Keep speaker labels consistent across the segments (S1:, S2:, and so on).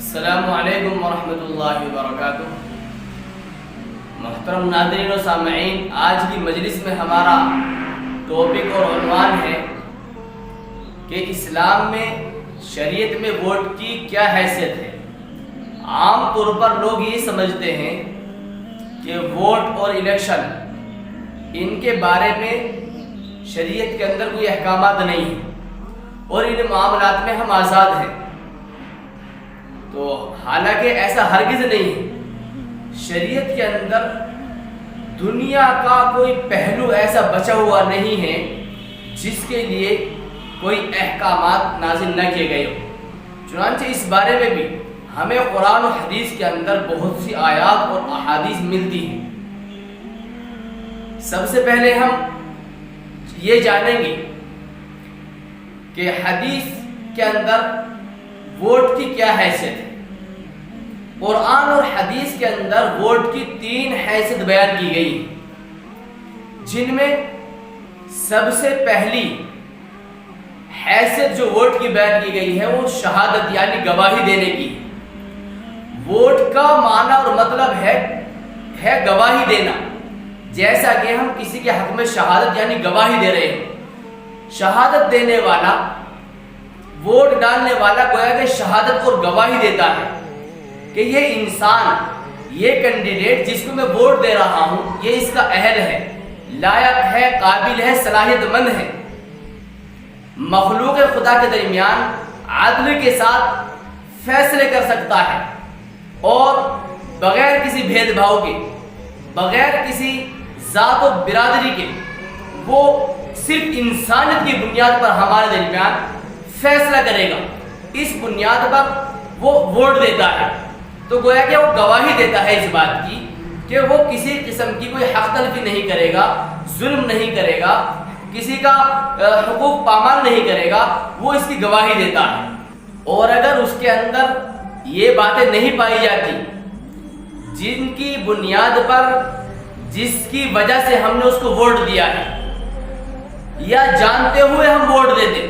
S1: السلام علیکم ورحمۃ اللہ وبرکاتہ۔ محترم ناظرین و سامعین، آج کی مجلس میں ہمارا ٹاپک اور عنوان ہے کہ اسلام میں شریعت میں ووٹ کی کیا حیثیت ہے۔ عام طور پر لوگ یہ سمجھتے ہیں کہ ووٹ اور الیکشن ان کے بارے میں شریعت کے اندر کوئی احکامات نہیں ہیں اور ان معاملات میں ہم آزاد ہیں، تو حالانکہ ایسا ہرگز نہیں ہے۔ شریعت کے اندر دنیا کا کوئی پہلو ایسا بچا ہوا نہیں ہے جس کے لیے کوئی احکامات نازل نہ کیے گئے ہوں۔ چنانچہ اس بارے میں بھی ہمیں قرآن و حدیث کے اندر بہت سی آیات اور احادیث ملتی ہیں۔ سب سے پہلے ہم یہ جانیں گے کہ حدیث کے اندر ووٹ کی کیا حیثیت ہے۔ قرآن اور حدیث کے اندر ووٹ کی 3 حیثیت بیان کی گئی ہیں، جن میں سب سے پہلی حیثیت جو ووٹ کی بیان کی گئی ہے وہ شہادت یعنی گواہی دینے کی۔ ووٹ کا معنی اور مطلب ہے گواہی دینا، جیسا کہ ہم کسی کے حق میں شہادت یعنی گواہی دے رہے ہیں۔ شہادت دینے والا، ووٹ ڈالنے والا گویا کہ شہادت اور گواہی دیتا ہے کہ یہ انسان، یہ کینڈیڈیٹ جس کو میں ووٹ دے رہا ہوں، یہ اس کا اہل ہے، لائق ہے، قابل ہے، صلاحیت مند ہے، مخلوق خدا کے درمیان عدل کے ساتھ فیصلے کر سکتا ہے اور بغیر کسی بھید بھاؤ کے، بغیر کسی ذات و برادری کے، وہ صرف انسانیت کی بنیاد پر ہمارے درمیان فیصلہ کرے گا۔ اس بنیاد پر وہ ووٹ دیتا ہے، تو گویا کہ وہ گواہی دیتا ہے اس بات کی کہ وہ کسی قسم کی کوئی حق تلفی نہیں کرے گا، ظلم نہیں کرے گا، کسی کا حقوق پامال نہیں کرے گا، وہ اس کی گواہی دیتا ہے۔ اور اگر اس کے اندر یہ باتیں نہیں پائی جاتی جن کی بنیاد پر، جس کی وجہ سے ہم نے اس کو ووٹ دیا ہے، یا جانتے ہوئے ہم ووٹ دیتے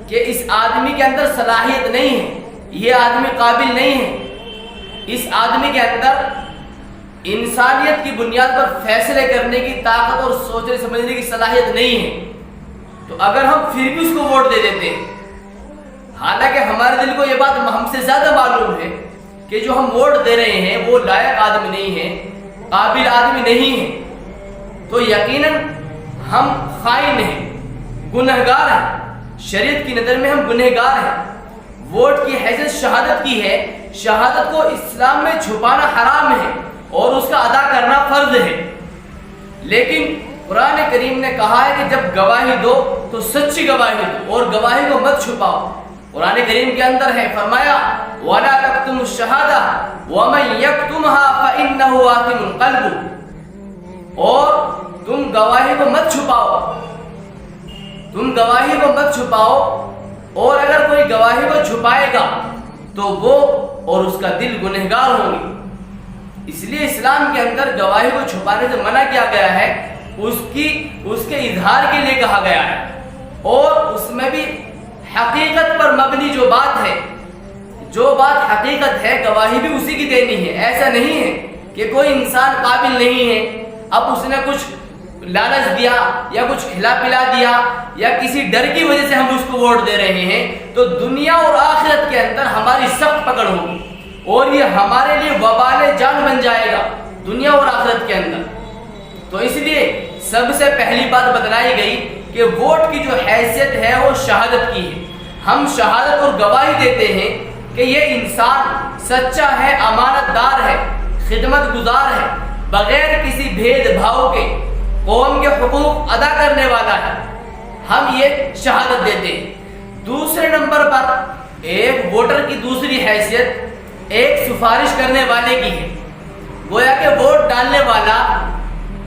S1: کہ اس آدمی کے اندر صلاحیت نہیں ہے، یہ آدمی قابل نہیں ہے، اس آدمی کے اندر انسانیت کی بنیاد پر فیصلے کرنے کی طاقت اور سوچنے سمجھنے کی صلاحیت نہیں ہے، تو اگر ہم پھر بھی اس کو ووٹ دے دیتے ہیں، حالانکہ ہمارے دل کو یہ بات ہم سے زیادہ معلوم ہے کہ جو ہم ووٹ دے رہے ہیں وہ لائق آدمی نہیں ہے، قابل آدمی نہیں ہے، تو یقیناً ہم خائن ہیں، گنہگار ہیں، شریعت کی نظر میں ہم گنہگار ہیں۔ ووٹ کی حیثیت شہادت کی ہے، شہادت کو اسلام میں چھپانا حرام ہے اور اس کا ادا کرنا فرض ہے، لیکن قرآن کریم نے کہا ہے کہ جب گواہی دو تو سچی گواہی دو اور گواہی کو مت چھپاؤ۔ قرآن کریم کے اندر ہے، فرمایا وَلَا تَكْتُمُوا الشَّهَادَةَ وَمَن يَكْتُمْهَا فَإِنَّهُ آثِمٌ قَلْبُهُ، اور تم گواہی کو مت چھپاؤ، تم گواہی کو مت چھپاؤ، اور اگر کوئی گواہی کو چھپائے گا تو وہ اور اس کا دل گنہگار ہوں گے۔ اس لیے اسلام کے اندر گواہی کو چھپانے سے منع کیا گیا ہے، اس کے اظہار کے لیے کہا گیا ہے، اور اس میں بھی حقیقت پر مبنی جو بات ہے، جو بات حقیقت ہے، گواہی بھی اسی کی دینی ہے۔ ایسا نہیں ہے کہ کوئی انسان قابل نہیں ہے، اب اس نے کچھ لالچ دیا یا کچھ کھلا پلا دیا یا کسی ڈر کی وجہ سے ہم اس کو ووٹ دے رہے ہیں، تو دنیا اور آخرت کے اندر ہماری سخت پکڑ ہوگی اور یہ ہمارے لیے وبال جان بن جائے گا دنیا اور آخرت کے اندر۔ تو اس لیے سب سے پہلی بات بتلائی گئی کہ ووٹ کی جو حیثیت ہے وہ شہادت کی ہے۔ ہم شہادت اور گواہی دیتے ہیں کہ یہ انسان سچا ہے، امانت دار ہے، خدمت گزار ہے، بغیر کسی بھید بھاؤ کے قوم کے حقوق ادا کرنے والا ہے، ہم یہ شہادت دیتے ہیں۔ دوسرے نمبر پر ایک ووٹر کی دوسری حیثیت ایک سفارش کرنے والے کی ہے، گویا کہ ووٹ ڈالنے والا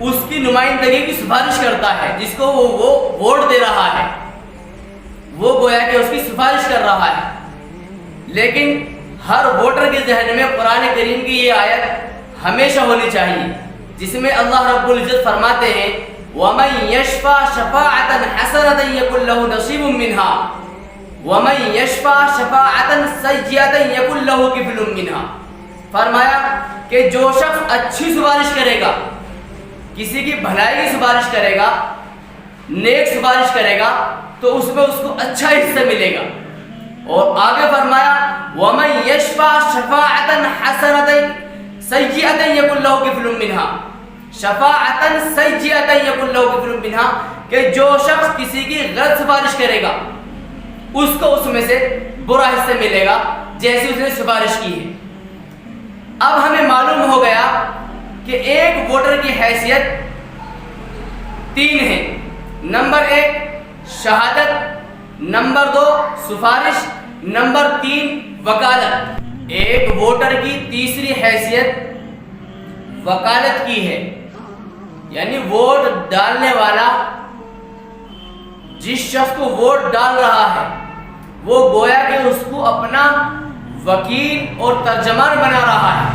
S1: اس کی نمائندگی کی سفارش کرتا ہے، جس کو وہ ووٹ دے رہا ہے، وہ گویا کہ اس کی سفارش کر رہا ہے۔ لیکن ہر ووٹر کے ذہن میں قرآن کریم کی یہ آیت ہمیشہ ہونی چاہیے، جس میں اللہ رب العزت فرماتے ہیں وَمَن يَشْفَعْ شَفَاعَةً حَسَنَةً يَكُنْ لَهُ نَصِيبٌ مِّنْهَا، وَمَن يَشْفَعْ شَفَاعَةً سَيِّئَةً يَكُن لَّهُ كِفْلٌ مِّنْهَا، فرمایا کہ جو شخص اچھی سفارش کرے گا، کسی کی بھلائی کی سفارش کرے گا، نیک سفارش کرے گا، تو اس میں اس کو اچھا حصہ ملے گا۔ اور آگے فرمایا وَمَن يَشْفَعْ شَفَاعَةً حَسَنَةً سَيِّئَةً يَكُن لَّهُ كِفْلٌ مِّنْهَا، شفاعتاً سیئۃ یکن لہ کفل منہا، کہ جو شخص کسی کی غلط سفارش کرے گا اس کو اس میں سے برا حصہ ملے گا جیسی اس نے سفارش کی ہے۔ اب ہمیں معلوم ہو گیا کہ ایک ووٹر کی حیثیت 3 ہے۔ نمبر 1 شہادت، نمبر 2 سفارش، نمبر 3 وکالت۔ ایک ووٹر کی تیسری حیثیت وکالت کی ہے، یعنی ووٹ ڈالنے والا جس شخص کو ووٹ ڈال رہا ہے وہ گویا کہ اس کو اپنا وکیل اور ترجمان بنا رہا ہے،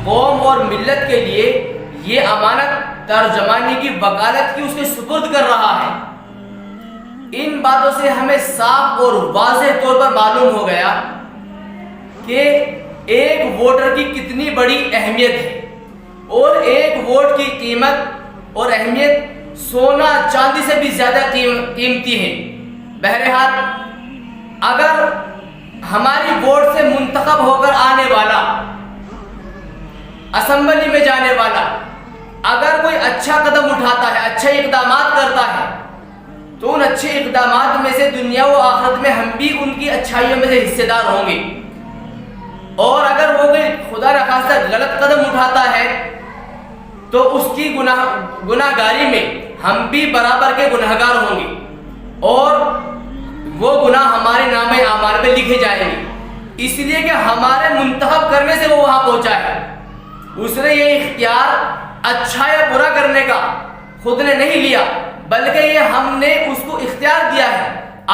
S1: قوم اور ملت کے لیے یہ امانت ترجمانی کی وکالت کی اس کے سپرد کر رہا ہے۔ ان باتوں سے ہمیں صاف اور واضح طور پر معلوم ہو گیا کہ ایک ووٹر کی کتنی بڑی اہمیت ہے، اور ایک ووٹ کی قیمت اور اہمیت سونا چاندی سے بھی زیادہ قیمتی ہے۔ بہرحال اگر ہماری ووٹ سے منتخب ہو کر آنے والا، اسمبلی میں جانے والا اگر کوئی اچھا قدم اٹھاتا ہے، اچھے اقدامات کرتا ہے، تو ان اچھے اقدامات میں سے دنیا و آخرت میں ہم بھی ان کی اچھائیوں میں سے حصے دار ہوں گے، اور اگر وہ کوئی خدا نخواستہ غلط قدم اٹھاتا ہے تو اس کی گناہ گاری میں ہم بھی برابر کے گناہگار ہوں گے، اور وہ گناہ ہمارے نام اعمال میں لکھے جائیں گے، اس لیے کہ ہمارے منتخب کرنے سے وہ وہاں پہنچا ہے۔ اس نے یہ اختیار اچھا یا برا کرنے کا خود نے نہیں لیا، بلکہ یہ ہم نے اس کو اختیار دیا ہے،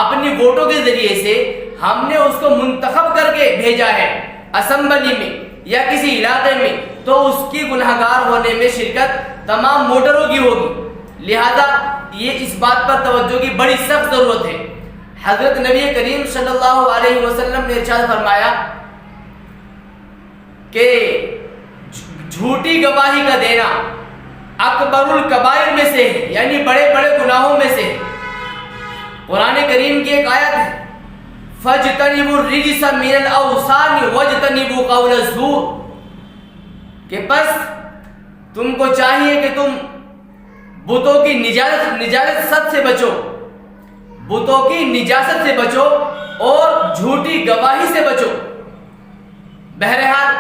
S1: اپنی ووٹوں کے ذریعے سے ہم نے اس کو منتخب کر کے بھیجا ہے اسمبلی میں یا کسی علاقے میں، تو اس کی گناہگار ہونے میں شرکت تمام ووٹروں کی ہوگی۔ لہذا یہ اس بات پر توجہ کی بڑی سخت ضرورت ہے۔ حضرت نبی کریم صلی اللہ علیہ وسلم نے ارشاد فرمایا کہ جھوٹی گواہی کا دینا اکبر الکبائر میں سے ہے، یعنی بڑے بڑے گناہوں میں سے ہے۔ قرآن کریم کی ایک آیت ہے فَاجْتَنِبُوا الرِّجْسَ مِنَ الْأَوْثَانِ وَاجْتَنِبُوا قَوْلَ الزُّورِ، کہ بس تم کو چاہیے کہ تم بتوں کی نجاست سے بچو، بتوں کی نجاست سے بچو اور جھوٹی گواہی سے بچو۔ بہرحال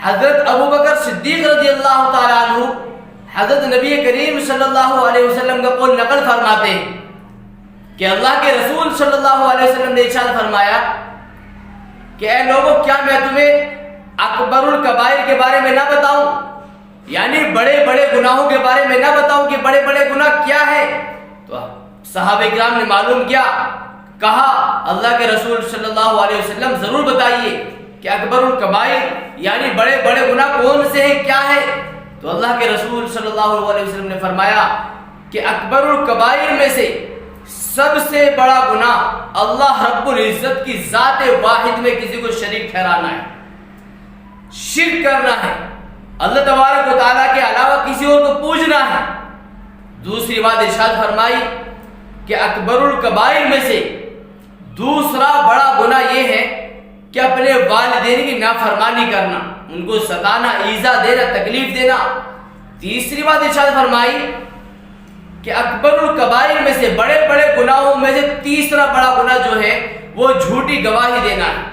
S1: حضرت ابو بکر صدیق رضی اللہ تعالیٰ عنہ حضرت نبی کریم صلی اللہ علیہ وسلم کا قول نقل فرماتے ہیں کہ اللہ کے رسول صلی اللہ علیہ وسلم نے ارشاد فرمایا کہ اے لوگوں، کیا میں تمہیں اکبر الکبائر کے بارے میں نہ بتاؤں، یعنی بڑے بڑے گناہوں کے بارے میں نہ بتاؤں کہ بڑے بڑے گناہ کیا ہے؟ تو صحابہ کرام نے معلوم کیا، کہا اللہ کے رسول صلی اللہ علیہ وسلم ضرور بتائیے کہ اکبر الکبائر یعنی بڑے بڑے گناہ کون سے ہیں، کیا ہے؟ تو اللہ کے رسول صلی اللہ علیہ وسلم نے فرمایا کہ اکبر الکبائر میں سے سب سے بڑا گناہ اللہ رب العزت کی ذات واحد میں کسی کو شریک ٹھہرانا ہے، شرک کرنا ہے، اللہ تبارک و تعالیٰ کے علاوہ کسی اور کو پوجنا ہے۔ دوسری بات ارشاد فرمائی کہ اکبر الکبائر میں سے دوسرا بڑا گناہ یہ ہے کہ اپنے والدین کی نافرمانی کرنا، ان کو ستانا، ایذا دینا، تکلیف دینا۔ تیسری بات ارشاد فرمائی کہ اکبر الکبائر میں سے بڑے بڑے گناہوں میں سے تیسرا بڑا گناہ جو ہے وہ جھوٹی گواہی دینا ہے۔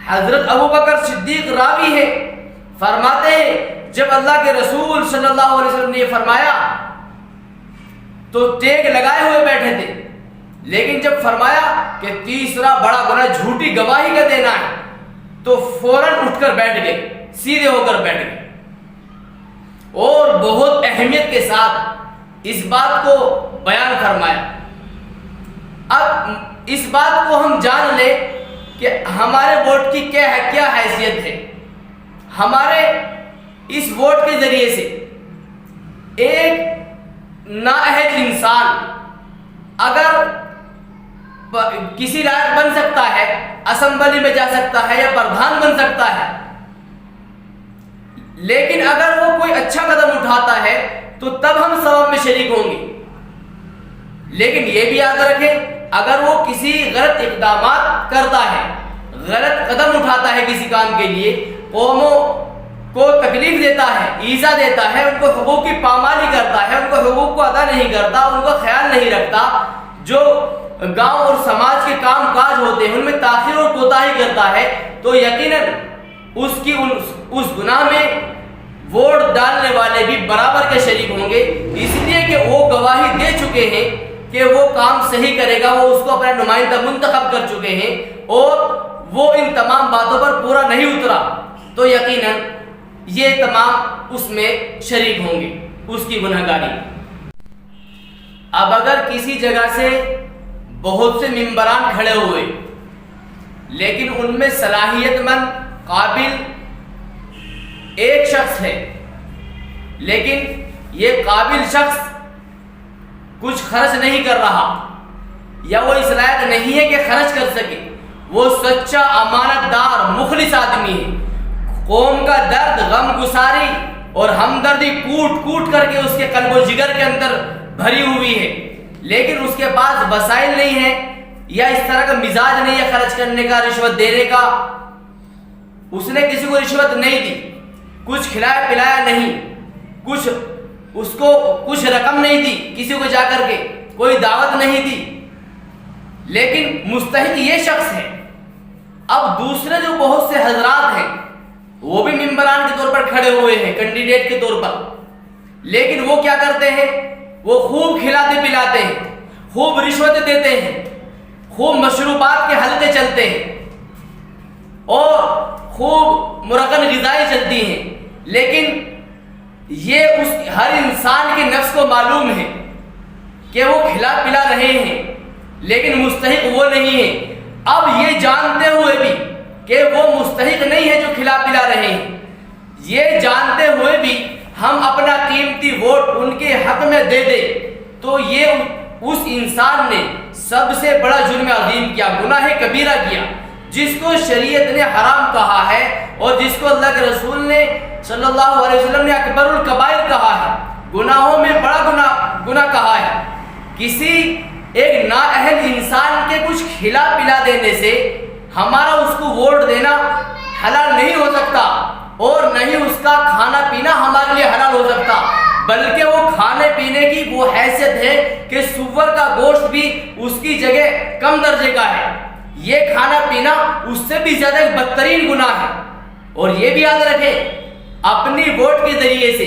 S1: حضرت ابو بکر صدیق راوی ہے، فرماتے ہیں جب اللہ کے رسول صلی اللہ علیہ وسلم نے یہ فرمایا تو ٹیک لگائے ہوئے بیٹھے تھے، لیکن جب فرمایا کہ تیسرا بڑا گناہ جھوٹی گواہی کا دینا ہے تو فوراً اٹھ کر بیٹھ گئے، سیدھے ہو کر بیٹھ گئے، اور بہت اہمیت کے ساتھ اس بات کو بیان فرمایا۔ اب اس بات کو ہم جان لیں کہ ہمارے ووٹ کی کیا حیثیت ہے۔ ہمارے اس ووٹ کے ذریعے سے ایک نااہل انسان اگر کسی لائق بن سکتا ہے، اسمبلی میں جا سکتا ہے یا پردھان بن سکتا ہے، لیکن اگر وہ کوئی اچھا قدم اٹھاتا ہے تو تب ہم ثواب میں شریک ہوں گے۔ لیکن یہ بھی یاد رکھیں اگر وہ کسی غلط اقدامات کرتا ہے، غلط قدم اٹھاتا ہے کسی کام کے لیے، قوموں کو تکلیف دیتا ہے، ایذا دیتا ہے، ان کو حقوق کی پامالی کرتا ہے، ان کو حقوق کو ادا نہیں کرتا، ان کو خیال نہیں رکھتا، جو گاؤں اور سماج کے کام کاج ہوتے ہیں ان میں تاخیر اور کوتاہی کرتا ہے، تو یقیناً اس گناہ میں ووٹ ڈالنے والے بھی برابر کے شریک ہوں گے، اس لیے کہ وہ گواہی دے چکے ہیں کہ وہ کام صحیح کرے گا، وہ اس کو اپنا نمائندہ منتخب کر چکے ہیں اور وہ ان تمام باتوں پر پورا نہیں اترا، تو یقیناً یہ تمام اس میں شریک ہوں گے، اس کی گنہگاری۔ اب اگر کسی جگہ سے بہت سے ممبران کھڑے ہوئے لیکن ان میں صلاحیت مند قابل ایک شخص ہے، لیکن یہ قابل شخص کچھ خرچ نہیں کر رہا یا وہ اس لائق نہیں ہے کہ خرچ کر سکے، وہ سچا امانت دار مخلص آدمی ہے، قوم کا درد غم گساری اور ہمدردی کوٹ کوٹ کر کے اس کے قلب و جگر کے اندر بھری ہوئی ہے، لیکن اس کے پاس وسائل نہیں ہے یا اس طرح کا مزاج نہیں ہے خرچ کرنے کا، رشوت دینے کا، اس نے کسی کو رشوت نہیں دی، کچھ کھلایا پلایا نہیں، اس کو کچھ رقم نہیں دی، کسی کو جا کر کے کوئی دعوت نہیں دی، لیکن مستحق یہ شخص ہے۔ اب دوسرے جو بہت سے حضرات ہیں وہ بھی ممبران کے طور پر کھڑے ہوئے ہیں کینڈیڈیٹ کے طور پر، لیکن وہ کیا کرتے ہیں، وہ خوب کھلاتے پلاتے ہیں، خوب رشوت دیتے ہیں، خوب مشروبات کے حلقے چلتے ہیں اور خوب مرغن غذائیں چلتی ہیں، لیکن یہ اس ہر انسان کے نفس کو معلوم ہے کہ وہ کھلا پلا رہے ہیں لیکن مستحق وہ نہیں ہے۔ اب یہ جانتے ہوئے بھی کہ وہ مستحق نہیں ہے جو کھلا پلا رہے ہیں، یہ جانتے ہوئے بھی ہم اپنا قیمتی ووٹ ان کے حق میں دے دیں تو یہ اس انسان نے سب سے بڑا جرم عظیم کیا، گناہ کبیرہ کیا، جس کو شریعت نے حرام کہا ہے اور جس کو اللہ کے رسول نے صلی اللہ علیہ وسلم نے اکبر الکبائر کہا ہے، گناہوں میں بڑا گناہ کہا ہے۔ کسی ایک نااہل انسان کے کچھ کھلا پلا دینے سے ہمارا اس کو ووٹ دینا حلال نہیں ہو سکتا اور نہ ہی اس کا کھانا پینا ہمارے لیے حلال ہو سکتا، بلکہ وہ کھانے پینے کی وہ حیثیت ہے کہ سور کا گوشت بھی اس کی جگہ کم درجے کا ہے، یہ کھانا پینا اس سے بھی زیادہ ایک بدترین گناہ ہے۔ اور یہ بھی یاد رکھیں اپنی ووٹ کے ذریعے سے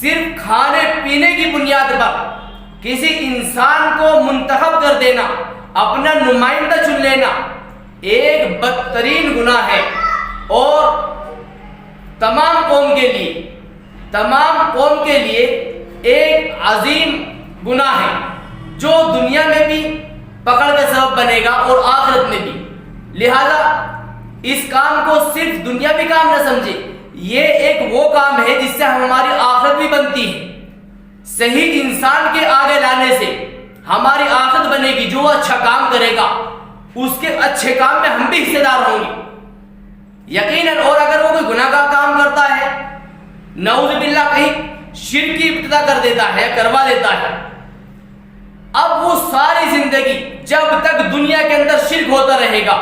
S1: صرف کھانے پینے کی بنیاد پر کسی انسان کو منتخب کر دینا، اپنا نمائندہ چن لینا ایک بدترین گناہ ہے اور تمام قوم کے لیے ایک عظیم گناہ ہے جو دنیا میں بھی پکڑ کا سبب بنے گا اور آخرت میں بھی۔ لہذا اس کام کو صرف دنیاوی کام نہ سمجھے، یہ ایک وہ کام ہے جس سے ہماری آخرت بھی بنتی ہے، صحیح انسان کے آگے لانے سے ہماری آخرت بنے گی، جو اچھا کام کرے گا اس کے اچھے کام میں ہم بھی حصے دار ہوں گے یقیناً۔ اور اگر وہ کوئی گناہ کا کام کرتا ہے، نعوذ باللہ کہیں شرک کی ابتدا کر دیتا ہے یا کروا دیتا ہے، اب وہ ساری زندگی جب تک دنیا کے اندر شرک ہوتا رہے گا،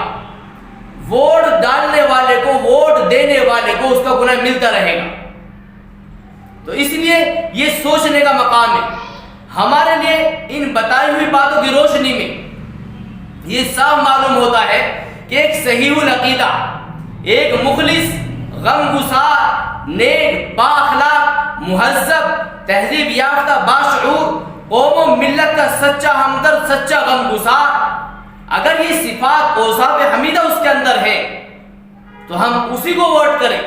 S1: ووٹ ڈالنے والے کو ووٹ دینے والے کو اس کا گناہ ملتا رہے گا۔ تو اس لیے یہ سوچنے کا مقام ہے ہمارے لیے۔ ان بتائی ہوئی باتوں کی روشنی میں یہ صاف معلوم ہوتا ہے کہ ایک صحیح العقیدہ، ایک مخلص، غم گسار، نیک، با اخلاق، مہذب، تہذیب یافتہ، باشعور، قوم و ملت کا سچا ہمدرد، سچا غم گسار، اگر یہ صفات اوصاف حمیدہ اس کے اندر ہے تو ہم اسی کو ووٹ کریں،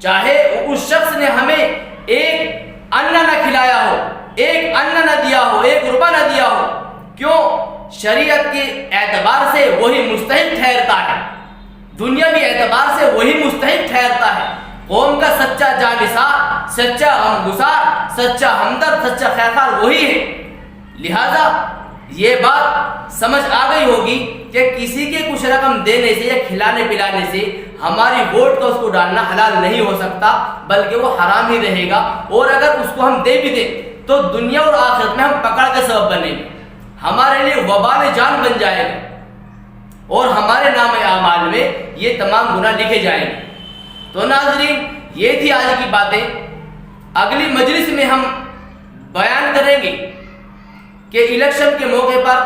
S1: چاہے اس شخص نے ہمیں ایک انہ نہ کھلایا ہو، ایک انہ نہ دیا ہو، ایک روپہ نہ دیا ہو، کیوں؟ شریعت کے اعتبار سے وہی مستحق ٹھہرتا ہے، دنیاوی اعتبار سے وہی مستحق ٹھہرتا ہے۔ قوم کا سچا جانثار، سچا غمگسار، سچا ہمدرد، سچا خیرخواہ وہی ہے۔ لہذا یہ بات سمجھ آ گئی ہوگی کہ کسی کے کچھ رقم دینے سے یا کھلانے پلانے سے ہماری ووٹ کا اس کو ڈالنا حلال نہیں ہو سکتا، بلکہ وہ حرام ہی رہے گا، اور اگر اس کو ہم دے بھی دیں تو دنیا اور آخرت میں ہم پکڑ کے سبب بنیں گے، ہمارے لیے وبال جان بن جائے گا، اور ہمارے نام اعمال میں یہ تمام گناہ لکھے جائیں گے۔ تو ناظرین، یہ تھی آج کی باتیں۔ اگلی مجلس میں ہم بیان کریں گے کہ الیکشن کے موقع پر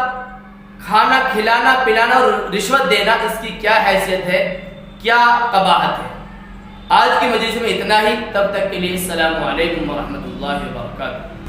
S1: کھانا کھلانا پلانا اور رشوت دینا اس کی کیا حیثیت ہے، کیا قباحت ہے۔ آج کی مجلس میں اتنا ہی، تب تک کے لیے السلام علیکم ورحمۃ اللہ وبرکاتہ۔